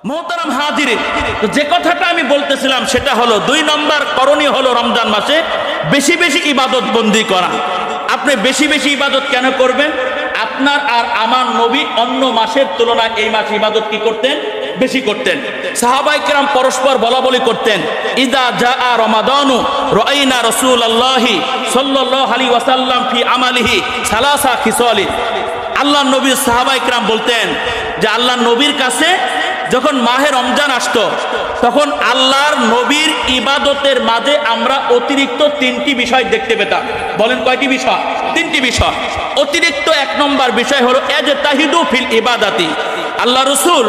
মোহতারাম হাজিরিন, তো যে কথাটা আমি বলতেছিলাম সেটা হলো 2 নম্বর করণীয় হলো রমজান মাসে বেশি বেশি ইবাদত বন্দি করা। আপনি বেশি বেশি ইবাদত কেন করবেন? আপনার আর আমার নবী অন্য মাসের তুলনায় এই মাসে ইবাদত কি করতেন? বেশি করতেন। সাহাবায়ে কেরাম পরস্পর বলাবলি করতেন, ইদা জাআ রমাদানু রাআইনা রাসূলুল্লাহি সাল্লাল্লাহু আলাইহি ওয়াসাল্লাম ফি আমালিহি সালাসা খিসালি। আল্লাহর নবী সাহাবায়ে কেরাম বলতেন যে আল্লাহর নবীর কাছে যখন মাহে রমজান আসতো তখন আল্লাহর নবীর ইবাদতের মাঝে আমরা অতিরিক্ত 3টি বিষয় দেখতে পেতাম। বলেন কয়টি বিষয়? 3টি বিষয়। অতিরিক্ত 1 নম্বর বিষয় হলো ইজতাহিদু ফিল ইবাদাতি। আল্লাহ রাসূল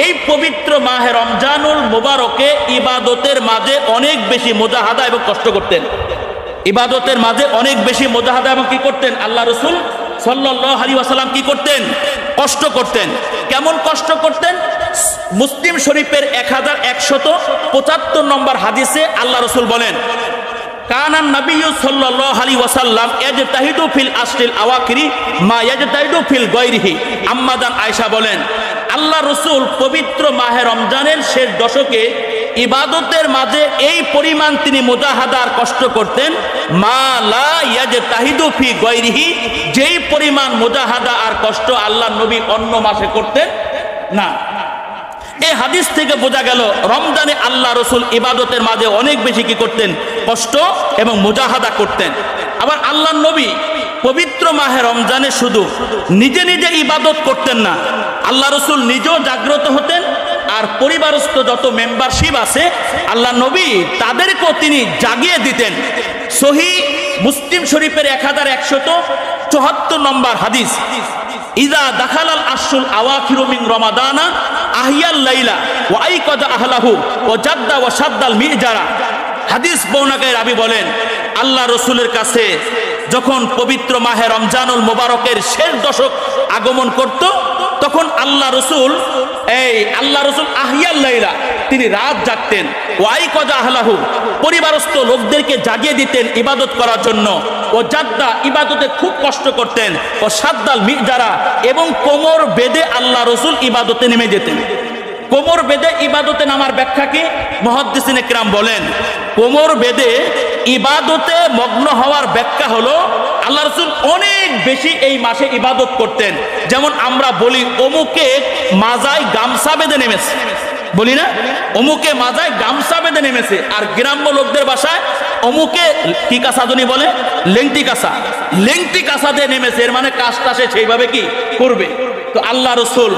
এই পবিত্র মাহে রমজানুল মুবারকে ইবাদতের মাঝে অনেক বেশি মুজাহাদা এবং কষ্ট করতেন। ইবাদতের মাঝে অনেক বেশি মুজাহাদা এবং কি করতেন? আল্লাহ রাসূল সাল্লাল্লাহু আলাইহি ওয়াসাল্লাম কি করতেন? কষ্ট করতেন। কেমন কষ্ট করতেন? মুসলিম শরীফের 1175 নম্বর হাদিসে আল্লাহ রাসূল বলেন, কানান নাবিয়্যু সাল্লাল্লাহু আলাইহি ওয়াসাল্লাম ইজতাহিদু ফিল আশরিল আওয়াখিরি মা ইজতাহিদু ফিল গায়রিহি। আম্মাজান আয়েশা বলেন, আল্লাহ রাসূল পবিত্র মাহে রমজানের শেষ দশকে ইবাদতের মাঝে এই পরিমাণ তিনি মুজাহাদার কষ্ট করতেন, মা লা ইয়াজতাহিদু ফি গায়রিহি, যেই পরিমাণ মুজাহাদা আর কষ্ট আল্লাহর নবী অন্য মাসে করতেন না। এই হাদিস থেকে বোঝা গেল রমজানে আল্লাহ রাসূল ইবাদতের মাঝে অনেক বেশি কি করতেন? কষ্ট এবং মুজাহাদা করতেন। আবার আল্লাহর নবী পবিত্র মাহে রমজানে শুধু নিজে নিজে ইবাদত করতেন না, আল্লাহ রাসূল নিজেও জাগ্রত হতেন আর পরিবারস্থ যত মেম্বারশিপ আছে আল্লাহ নবী তাদেরকেও তিনি জাগিয়ে দিতেন। সহিহ মুসলিম শরীফের 1174 নম্বর হাদিস, ইযা দাখালাল আশরুল আওয়াখিরু মিন রমাদানা আহিয়াল লাইলা ওয়া আইকাযা আহলাহু ওয়া জাদ্দা ওয়া শাদ্দাল মিজারা। হাদিস বর্ণনাকারী রাবী বলেন, আল্লাহ রাসূলের কাছে যখন পবিত্র মাহে রমজানুল মুবারকের শেষ দশক আগমন করত তখন আল্লাহ রাসূল আহিয়াল লাইলা, তিনি রাত জাগতেন, ওয়া আইকাযা আহলাহু, পরিবারস্থ লোকদেরকে জাগিয়ে দিতেন ইবাদত করার জন্য, ও জাদ্দা, ইবাদতে খুব কষ্ট করতেন, ও শাদ্দাল মিজারা, এবং কোমর বেঁধে আল্লাহ রাসূল ইবাদতে নেমে যেতেন। কোমর বেঁধে ইবাদতে নামার ব্যাখ্যা কি? মুহাদ্দিসিনে কিরাম বলেন, কোমর বেঁধে ইবাদতে মগ্ন হওয়ার ব্যাখ্যা হলো আল্লাহ রাসূল অনেক বেশি এই মাসে ইবাদত করতেন। যেমন আমরা বলি অমুকে মাজায় গামছা বেঁধে নেমেছে, বলি না? অমুকে মাজায় গামছা বেঁধে নেমেছে। আর গ্রাম্য লোকদের ভাষায় অমুকে কি কাঁচা জনি বলে? লেংটি কাঁচা। লেংটি কাঁচা দিয়ে নেমেছে, এর মানে কাজটা সে সেইভাবে কি করবে। তো আল্লাহ রাসূল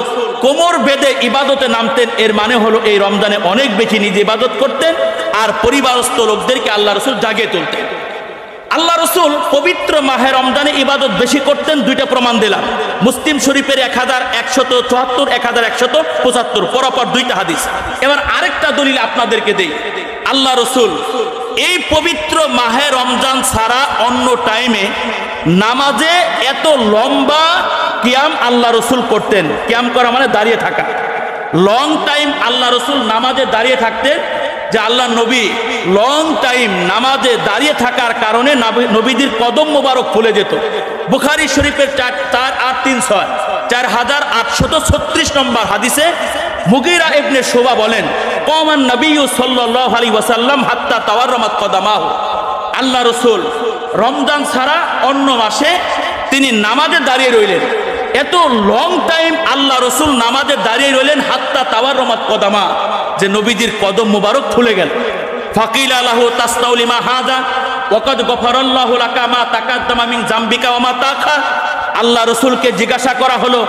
কোমর বেঁধে ইবাদতে নামতেন, এর মানে হলো এই রমজানে অনেক বেশি নিজে ইবাদত করতেন আর পরিবারস্থ লোকদেরকে আল্লাহ রাসূল জাগিয়ে তুলতেন। আল্লাহ রাসূল পবিত্র মাহে রমজানে ইবাদত বেশি করতেন, 2টা প্রমাণ দিলাম। মুসলিম শরীফের 1174, 1175 পরপর 2টা হাদিস। এবার আরেকটা দলিল আপনাদেরকে দেই। আল্লাহ রাসূল এই পবিত্র মাহে রমজান ছাড়া অন্য টাইমে নামাজে এত লম্বা কিয়াম আল্লাহ রাসূল করতেন। কিয়াম করা মানে দাঁড়িয়ে থাকা। লং টাইম আল্লাহ রাসূল নামাজে দাঁড়িয়ে থাকতেন, যে আল্লাহ নবী লং টাইম নামাজে দাঁড়িয়ে থাকার কারণে নবীদের কদম মোবারক ফুলে যেত। বুখারী শরীফের 4836 নম্বর হাদিসে মুগীরা ইবনে শুবা বলেন, কামান নবিয়্যু সাল্লাল্লাহু আলাইহি ওয়াসাল্লাম হাত্তা তাওয়াররামাত কদামাহু। আল্লাহ রাসূল রমজান ছাড়া অন্য মাসে তিনি নামাজে দাঁড়িয়ে রইলেন। এত লং টাইম আল্লাহ রাসূল নামাজে দাঁড়িয়ে রইলেন, হাত্তা তাওয়াররামাত কদামা, যে নবীজির কদম মুবারক ফুলে গেল। ফাকিলা লাহু তাসনাউ লিমা হাযা ওয়া কাদ গফারাল্লাহু লাকা মা তাকাদ্দামা মিন যামবিকা ওয়া মা তাআখার। আল্লাহ রাসূলকে জিজ্ঞাসা করা হলো,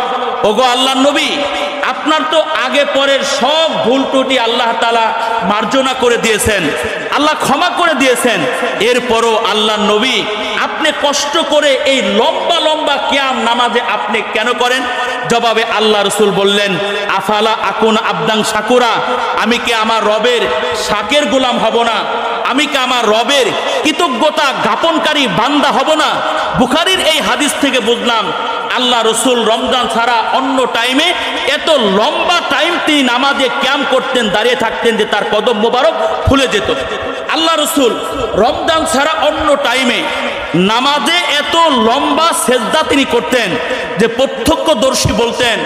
ওগো আল্লাহর নবী, আপনার তো আগে পরের সব ভুল ত্রুটি আল্লাহ তাআলা মার্জনা করে দিয়েছেন, আল্লাহ ক্ষমা করে দিয়েছেন, এরপরও আল্লাহর নবী আপনি কষ্ট করে এই লম্বা লম্বা কিয়াম নামাজে আপনি কেন করেন? জবাবে আল্লাহ রাসূল বললেন, আফালা আকুন আবদান শাকুরা, আমি কি আমার রবের শাকের গোলাম হব না? আমি কি আমার রবের কৃতজ্ঞতা জ্ঞাপনকারী বান্দা হব না? বুখারীর এই হাদিস থেকে বুঝলাম আল্লাহ রাসূল রমজান ছাড়া অন্য টাইমে এত লম্বা টাইম তিনি নামাজে কিয়াম করতেন, দাঁড়িয়ে থাকতেন, যে তার কদম মোবারক ফুলে যেত। আল্লাহ রসুল রমজান ছাড়া অন্য টাইমে নামাজে এত লম্বা সেজদা তিনি করতেন যে প্রত্যক্ষদর্শী বলতেন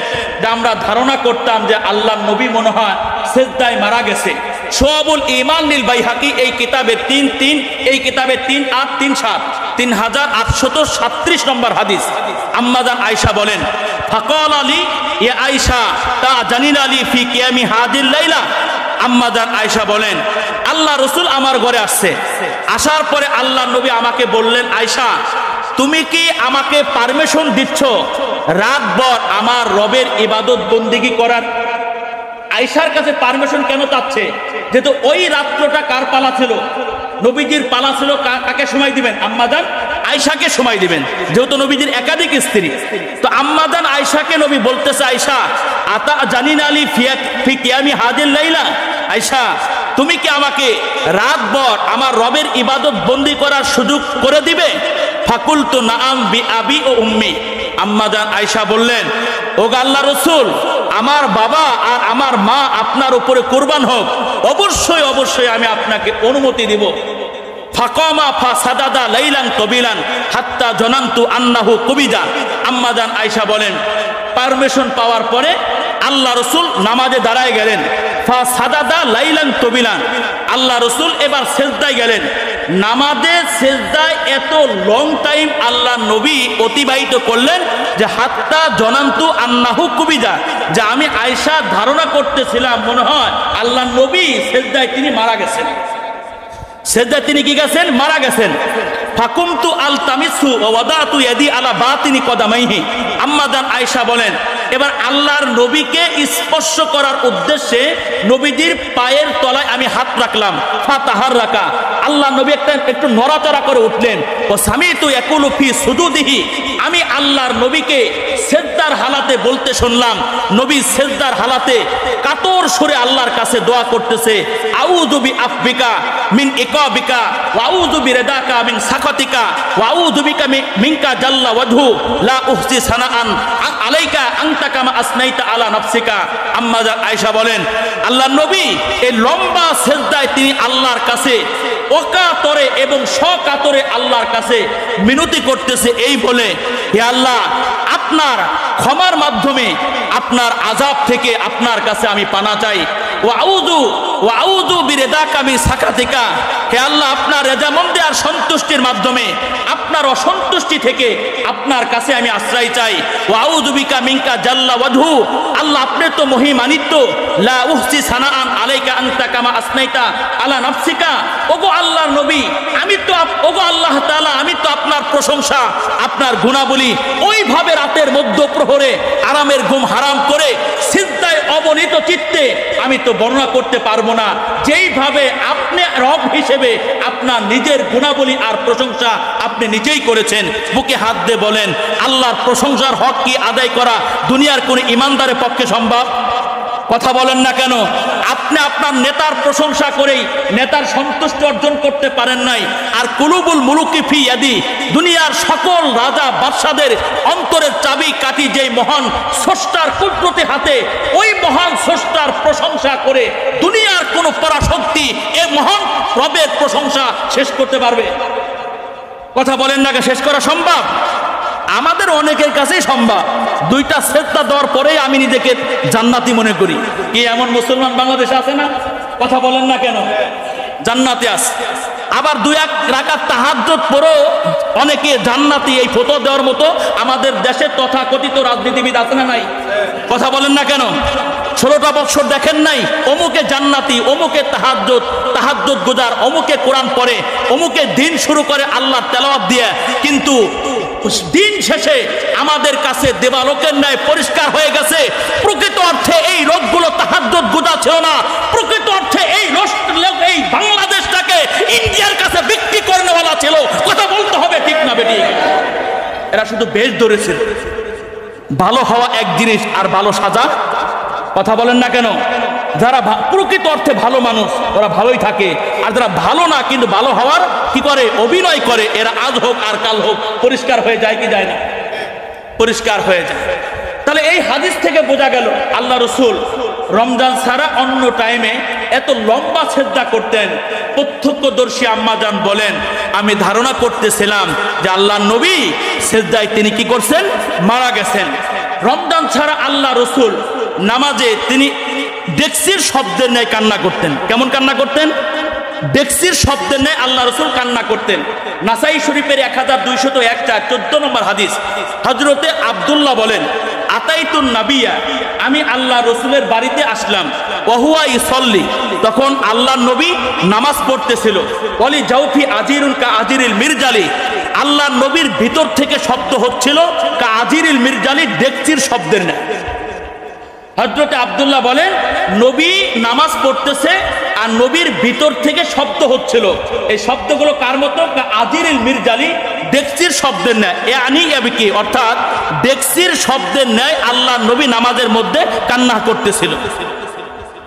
যে আমরা ধারণা করতাম যে আল্লাহ নবী মনে হয় সেজদায় মারা গেছে। শুআবুল ঈমান লিল বাইহাকি এই কিতাবে 3 এই কিতাবে 3837 3837 নম্বর হাদিস। আম্মাজান আয়েশা বলেন ফাকাল আলী ইয়া আয়েশা তা জানিন আলী ফি কিয়ামি হাদিল লাইলা। আম্মাজান আয়েশা বলেন আল্লাহ রসুল আমার ঘরে আসছে, আসার পরে আল্লাহ নবী আমাকে বললেন আয়েশা তুমি কি আমাকে পারমিশন দিচ্ছ রাতভর আমার রবের ইবাদত বন্দেগী করার? আয়েশার কাছে পারমিশন কেন চাচ্ছে? যেহেতু ওই রাত্রটা কার পালা ছিল? নবীজির পালা ছিল। কাকে সময় দিবেন? আম্মাজান আয়েশাকে সময় দিবেন, যেহেতু নবীজির একাধিক স্ত্রী। তো আম্মাজান আয়েশাকে নবী বলতেছে আয়েশা আতা জানিন আলী ফি কিয়ামি হাদিল লাইলা, আয়েশা তুমি কি আমাকে রাতভর আমার রবের ইবাদত বন্দি করার সুযোগ করে দিবে? ফাকুলতু নাআম বি আবি ও উম্মি। আম্মাজান আয়েশা বললেন ও আল্লাহ রসুল আমার বাবা আর আমার মা আপনার উপরে কুরবান হোক, অবশ্যই অবশ্যই আমি আপনাকে অনুমতি দিব। ফাকামা ফাসাদাদা লাইলান তবিলান হাত্তা জনান্তু আন্নাহু কুবিজা। আম্মাজান আয়েশা বলেন পারমিশন পাওয়ার পরে আল্লাহ রসুল নামাজে দাঁড়ায় গেলেন। ফাসাদাদা লাইলান তবিলান, আল্লাহ রসুল এবার সেজদায় গেলেন। নামাজে সেজদায় এত লং টাইম আল্লাহ নবী অতিবাহিত করলেন যে হাত্তা জনান্তু আন্নাহু কুবিজা, যে আমি আয়েশা ধারণা করতেছিলাম মনে হয় আল্লাহ নবী সেজদায় তিনি মারা গেছেন। সেজদায় তিনি কি গেছেন? মারা গেছেন। ফাকুমতু আলতামিসু ওয়া ওয়াদাতু ইয়াদি আলা বাতিনি কদামাইহি। আম্মাজান আয়েশা বলেন এবার আল্লাহর নবীকে স্পর্শ করার উদ্দেশ্যে নবীজির পায়ের তলায় আমি হাত রাখলাম। ফাতাহাররাকা, আল্লাহ নবী একটু নড়াচড়া করে উঠলেন। ও সামিতু ইয়াকুলু ফি সুজুদিহি, আমি আল্লাহর নবীকে সেজদার হালাতে বলতে শুনলাম। নবী সেজদার হালাতে কাতর সুরে আল্লাহর কাছে দোয়া করতেছে আউযু বি আফবিকা মিন ইকাবিকা ওয়া আউযু বিরিদাকা মিন সাখাতিকা ওয়া আউযু বিকা মিনকা জাল্লা ওয়াজহু লা উহসি সানাআন আলাইকা আনতা কামা আসনাইতা আলা নাফসিকা। আম্মাজান আয়েশা বলেন আল্লাহর নবী এই লম্বা সেজদায় তিনি আল্লাহর কাছে অকাতরে এবং সকাতরে আল্লাহর কাছে মিনতি করতেছে এই বলে হে আল্লাহ আপনার ক্ষমার মাধ্যমে আপনার আযাব থেকে আপনার কাছে আমি পানা চাই। ওয়া আউযু বিরিদাকা মিন সাখাতিকা, হে আল্লাহ আপনার রেজামন্দি আর সন্তুষ্টির মাধ্যমে আপনার অসন্তুষ্টি থেকে আপনার কাছে আমি আশ্রয় চাই। ওয়া আউযু বিকা মিনকা জাল্লা ওয়াজহু, আল্লাহ আপনি তো মহিমান্বিত। লা উহসি সানাআন আলাইকা আনতা কামা আসনাইতা আলা নাফসিকা, ওগো আল্লাহর নবী আমি তো ওগো আল্লাহ তাআলা আমি তো আপনার প্রশংসা আপনার গুণাবলী ওইভাবে রাতের মধ্য প্রহরে আরামের ঘুম হারাম করে সিজদায় অবনীত চিত্তে আমি তো বর্ণনা করতে পারবো না, যেইভাবে আপনি রব হিসেবে আপনার নিজের গুণাবলী আর প্রশংসা আপনি নিজেই করেছেন। বুকে হাত দিয়ে বলেন আল্লাহর প্রশংসার হক কি আদায় করা দুনিয়ার কোন ইমানদারের পক্ষে সম্ভব? কথা বলেন না কেন? আপনি আপনার নেতার প্রশংসা করেই নেতার সন্তুষ্টি অর্জন করতে পারেন নাই। আর কুলুবুল মুলুকি ফি ইয়াদি, দুনিয়ার সকল রাজা বাদশাদের অন্তরের চাবি কাঠি যেই মহান স্রষ্টার কুদরতি হাতে, ওই মহান স্রষ্টার প্রশংসা করে দুনিয়ার কোন পরাশক্তি এই মহান রবের প্রশংসা শেষ করতে পারবে? কথা বলেন না, শেষ করা সম্ভব? আমাদের অনেকের কাছেই সম্ভব। দুইটা সেজদা দেওয়ার পরেই আমি নিজেকে জান্নাতি মনে করি। কি এমন মুসলমান বাংলাদেশে আছে না? কথা বলেন না কেন? জান্নাতে আছে। আবার দুই এক রাকাত তাহাজ্জুদ পড়েও অনেকে জান্নাতি এই ফতোয়া দেওয়ার মতো আমাদের দেশের তথাকথিত রাজনীতিবিদ আছে না নাই? কথা বলেন না কেন? 16টা বছর দেখেন নাই অমুকে জান্নাতি, অমুকে তাহাজ্জুদ গুজার, অমুকে কোরআন পড়ে, অমুকে দিন শুরু করে আল্লাহর তেলাওয়াত দিয়ে, কিন্তু দিন শেষে আমাদের কাছে দেবালোকের ন্যায় পরিষ্কার হয়ে গেছে প্রকৃত অর্থে এই লোকগুলো তাহাজ্জুদ গুজার ছিল না। প্রকৃত অর্থে এই এই বাংলাদেশটাকে ইন্ডিয়ার কাছে বিক্রি করে নেওয়ালা ছিল। কথা বলতে হবে, ঠিক না বেটি? এরা শুধু বেশ ধরেছিল। ভালো হওয়া এক জিনিস আর ভালো সাজা, কথা বলেন না কেন? যারা প্রকৃত অর্থে ভালো মানুষ ওরা ভালোই থাকে, আর যারা ভালো না কিন্তু ভালো হওয়ার কি করে অভিনয় করে, এরা আজ হোক আর কাল হোক পরিষ্কার হয়ে যায় কি যায় না? পরিষ্কার হয়ে যায়। তাহলে এই হাদিস থেকে বোঝা গেল আল্লাহ রসুল রমজান ছাড়া অন্য টাইমে এত লম্বা সেজদা করতেন। প্রত্যক্ষদর্শী আম্মাজান বলেন, আমি ধারণা করতেছিলাম যে আল্লাহর নবী সেজদায় তিনি কি করছেন, মারা গেছেন। রমজান ছাড়া আল্লাহ রসুল নামাজে তিনি ডেক্সির শব্দের ন্যায় কান্না করতেন। কেমন কান্না করতেন? ডেক্সির শব্দের ন্যায় আল্লাহ রসুল কান্না করতেন। নাসাই শরীফের 1201 14 নম্বর হাদিস, হযরতে আব্দুল্লাহ বলেন, আতাইতুন নাবিয়া, আমি আল্লাহ রসুলের বাড়িতে আসলাম, ওয়াহুয়া ইসল্লি, তখন আল্লাহর নবী নামাজ পড়তেছিল। বলি জাউফি আজিরুল কা আজিরিল মিরজালি, আল্লাহর নবীর ভিতর থেকে শব্দ হচ্ছিল কা আজিরিল মিরজালি, ডেকচির শব্দের ন্যায়। হযরতে আব্দুল্লাহ বলেন, নবী নামাজ পড়তেছে আর নবীর ভিতর থেকে শব্দ হচ্ছিল। এই শব্দগুলো কার মতো? আজিরিল মিরজালি, ডেকচির শব্দের ন্যায়। কি অর্থাৎ ডেকচির শব্দের ন্যায় আল্লাহ নবী নামাজের মধ্যে কান্না করতেছিল।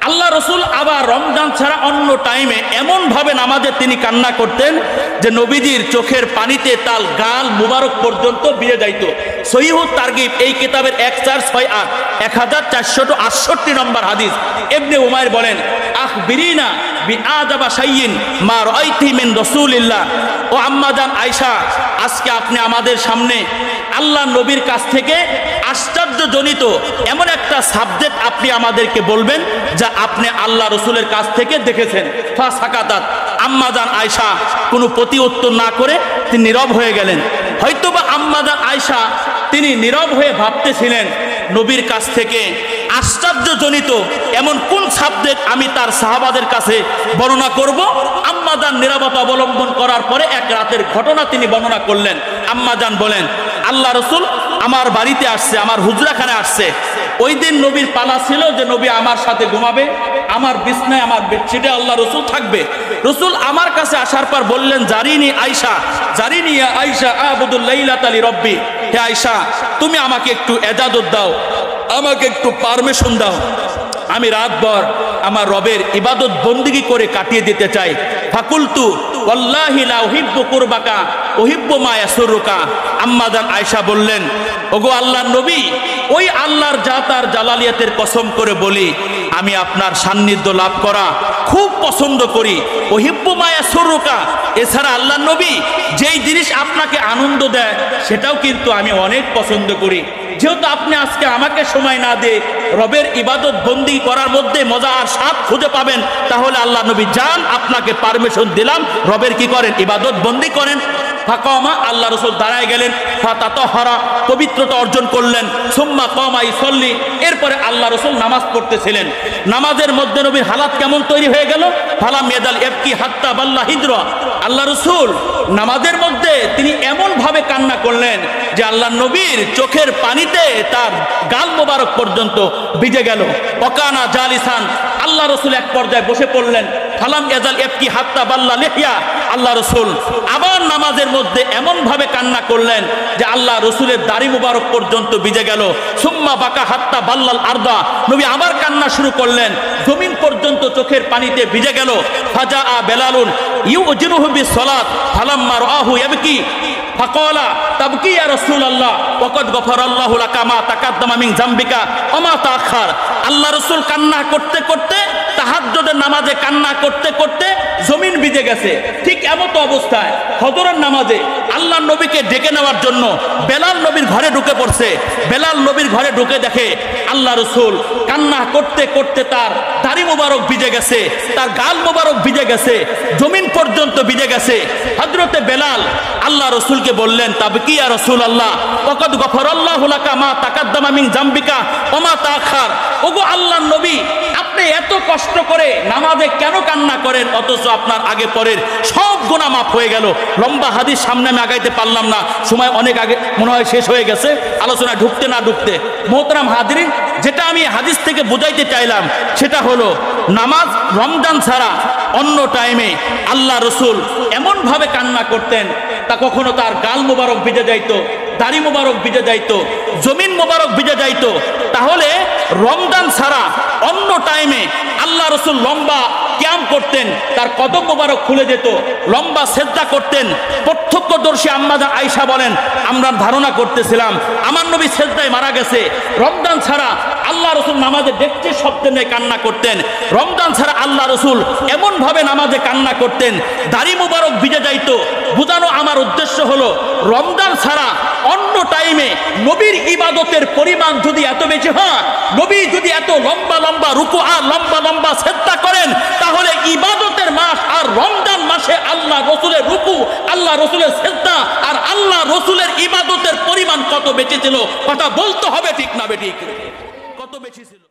আল্লাহ রসুল আবার রমজান ছাড়া অন্য টাইমে এমন ভাবে নামাজে তিনি কান্না করতেন যে নবীজির চোখের পানিতে তার গাল মুবারক পর্যন্ত ভিজে যাইত। সহিহ তারগিব এই কিতাবের 1468 1468 নম্বর হাদিস, ইবনে উমাইর বলেন, আখবিরিনা বিআদাবা শাইইন মা রাআইতি মিন রাসূলিল্লাহ। ও আম্মাজান আয়েশা, আজকে আপনি আমাদের সামনে আল্লাহ নবীর কাছ থেকে আশ্চর্যজনিত এমন একটা সাবজেক্ট আপনি আমাদেরকে বলবেন যা আপনি আল্লাহ রসুলের কাছ থেকে দেখেছেন। ফা সাকাতাত, আম্মাজান আয়েশা কোনো প্রতি উত্তর না করে তিনি নীরব হয়ে গেলেন। হয়তোবা আম্মাজান আয়েশা তিনি নীরব হয়ে ভাবতেছিলেন, নবীর কাছ থেকে আশ্চর্যজনিত এমন কোন সাবজেক্ট আমি তার সাহাবাদের কাছে বর্ণনা করব। আম্মাজান নীরবতা অবলম্বন করার পরে এক রাতের ঘটনা তিনি বর্ণনা করলেন। আম্মাজান বলেন, আল্লাহ রসুল আমার বাড়িতে আসছে, আমার হুজরাখানে আসছে। ওই দিন নবীর পালা ছিল যে নবী আমার সাথে ঘুমাবে, আমার বিছনায় আমার বেডশিটে আল্লাহ রসুল থাকবে। রসুল আমার কাছে আসার পর বললেন, জারিনি আয়েশা, জারিনি ইয়া আয়েশা আবুদুল লাইলাতা লি রব্বি, হে আয়েশা তুমি আমাকে একটু ইজাজত দাও, আমাকে একটু পারমিশন দাও, আমি রাতভর আমার রবের ইবাদত বন্দিগি করে কাটিয়ে দিতে চাই। ফাকুলতু ওয়াল্লাহি লা উহিব্বু কুরবাকা উহিব্বু মা ইয়াসুরুকা। আম্মাজান আয়েশা বললেন, ওগো আল্লাহর নবী, ওই আল্লাহর জাত আর জালালিয়াতের কসম করে বলি, আমি আপনার সান্নিধ্য লাভ করা খুব পছন্দ করি। উহিব্বু মা ইয়াসুরুকা, এছাড়া আল্লাহর নবী যেই জিনিস আপনাকে আনন্দ দেয় সেটাও কিন্তু আমি অনেক পছন্দ করি। যেহেতু আপনি আজকে আমাকে সময় না দিয়ে রবের ইবাদত বন্দি করার মধ্যে মজা আর স্বাদ খুঁজে পাবেন, তাহলে আল্লাহ নবী যান, আপনাকে পারমিশন দিলাম, রবের কি করেন, ইবাদত বন্দি করেন। ফাকামা, আল্লাহ রসুল দাঁড়ায় গেলেন। ফাতাতাহারা, পবিত্রতা অর্জন করলেন। সুম্মা কামা ইসল্লি, এরপরে আল্লাহ রসুল নামাজ পড়তেছিলেন। নামাজের মধ্যে নবীর হালাত কেমন তৈরি হয়ে গেল? ফালাম ইয়াদাল ইয়াবকি হাত্তা বাল্লা হিজরা, আল্লাহ রসুল নামাজের মধ্যে তিনি এমন ভাবে কান্না করলেন যে আল্লাহ নবীর চোখের পানিতে তার গাল মোবারক পর্যন্ত ভিজে গেল। ওয়াকানা জালিসান, আল্লাহ রসুল এক পর্যায়ে বসে পড়লেন। ফালাম ইয়াজাল ইয়াবকি হাত্তা বাল্লা লিহিয়া, আল্লাহ রসুল আবার নামাজের মধ্যে এমন ভাবে কান্না করলেন যে আল্লাহ রসুলের দাড়ি মুবারক পর্যন্ত ভিজে গেল। সুম্মা বাকা হাত্তা বাল্লাল আরদা, নবী আবার কান্না শুরু করলেন, জমিন পর্যন্ত চোখের পানিতে ভিজে গেল। ফাজা আ বেলালুন ইউজিরুহু বিসসালাত ফালাম্মা রাআহু ইয়াবকি ফাকালা তাবকি ইয়া রাসূলুল্লাহ ওয়াকাদ গফারাল্লাহু লাকা মা তাকাদ্দামা মিন যামবিকা ওয়া মা তাআখার। আল্লাহ রাসূল কান্না করতে করতে, তাহাজ্জুদের নামাজে কান্না করতে করতে জমিন ভিজে গেছে। ঠিক এমত অবস্থায় ফজরের নামাজে আল্লাহ নবীকে ডেকে নেওয়ার জন্য বেলাল নবীর ঘরে ঢুকে পড়ছে। বেলাল নবীর ঘরে ঢুকে দেখে আল্লাহ রসুল কান্না করতে করতে তার দাড়ি মোবারক ভিজে গেছে, তার গাল মোবারক ভিজে গেছে, জমিন পর্যন্ত ভিজে গেছে। হযরতে বেলাল আল্লাহ রসুলকে বললেন, তাবকি ইয়া রাসূলুল্লাহ ওয়াকাদ গফারাল্লাহু লাকা মা তাকাদ্দামা মিন যামবিকা ওয়া মা তাআখার। ওগো আল্লাহর নবী, আপনি এত কষ্ট করে নামাজে কেন কান্না করেন, অথচ আপনার আগে পরের সব গুনাহ মাফ হয়ে গেল। লম্বা হাদিস সামনে আমি আগাইতে পারলাম না, সময় অনেক আগে মনে হয় শেষ হয়ে গেছে আলোচনায় ঢুকতে না ঢুকতে। মোহতারাম হাজিরিন, যেটা আমি হাদিস থেকে বুঝাইতে চাইলাম সেটা হলো নামাজ রমজান ছাড়া অন্য টাইমে আল্লাহ রসুল এমনভাবে কান্না করতেন, তা কখনো তার গাল মোবারক ভিজে যাইতো, দাড়ি মোবারক ভিজে যাইতো, জমিন মোবারক ভিজে যাইতো। তাহলে রমজান ছাড়া অন্য টাইমে আল্লাহ রসুল লম্বা কিয়াম করতেন, তার কদম মোবারক খুলে যেত, লম্বা সেজদা করতেন। প্রত্যক্ষদর্শী আম্মাজান আয়েশা বলেন, আমরা ধারণা করতেছিলাম আমার নবী সেজদায় মারা গেছে। রমজান ছাড়া আল্লাহ রসুল নামাজে ডেকচির শব্দে নিয়ে কান্না করতেন। রমজান ছাড়া আল্লাহ রসুল এমনভাবে নামাজে কান্না করতেন, দাড়ি মুবারক ভিজে যাইতো। বুঝানো আমার উদ্দেশ্য হলো, রমজান ছাড়া অন্য টাইমে নবীর ইবাদতের পরিমাণ যদি এত বেশি হয়, নবী যদি এত লম্বা লম্বা রুকু আর লম্বা লম্বা সেজদা করেন, তাহলে ইবাদতের মাস আর রমজান মাসে আল্লাহ রসুলের রুকু, আল্লাহ রসুলের সেজদা আর আল্লাহ রসুলের ইবাদতের পরিমাণ কত বেশি ছিল, কথা বলতে হবে, ঠিক না বেঠিক? কত বেশি ছিল?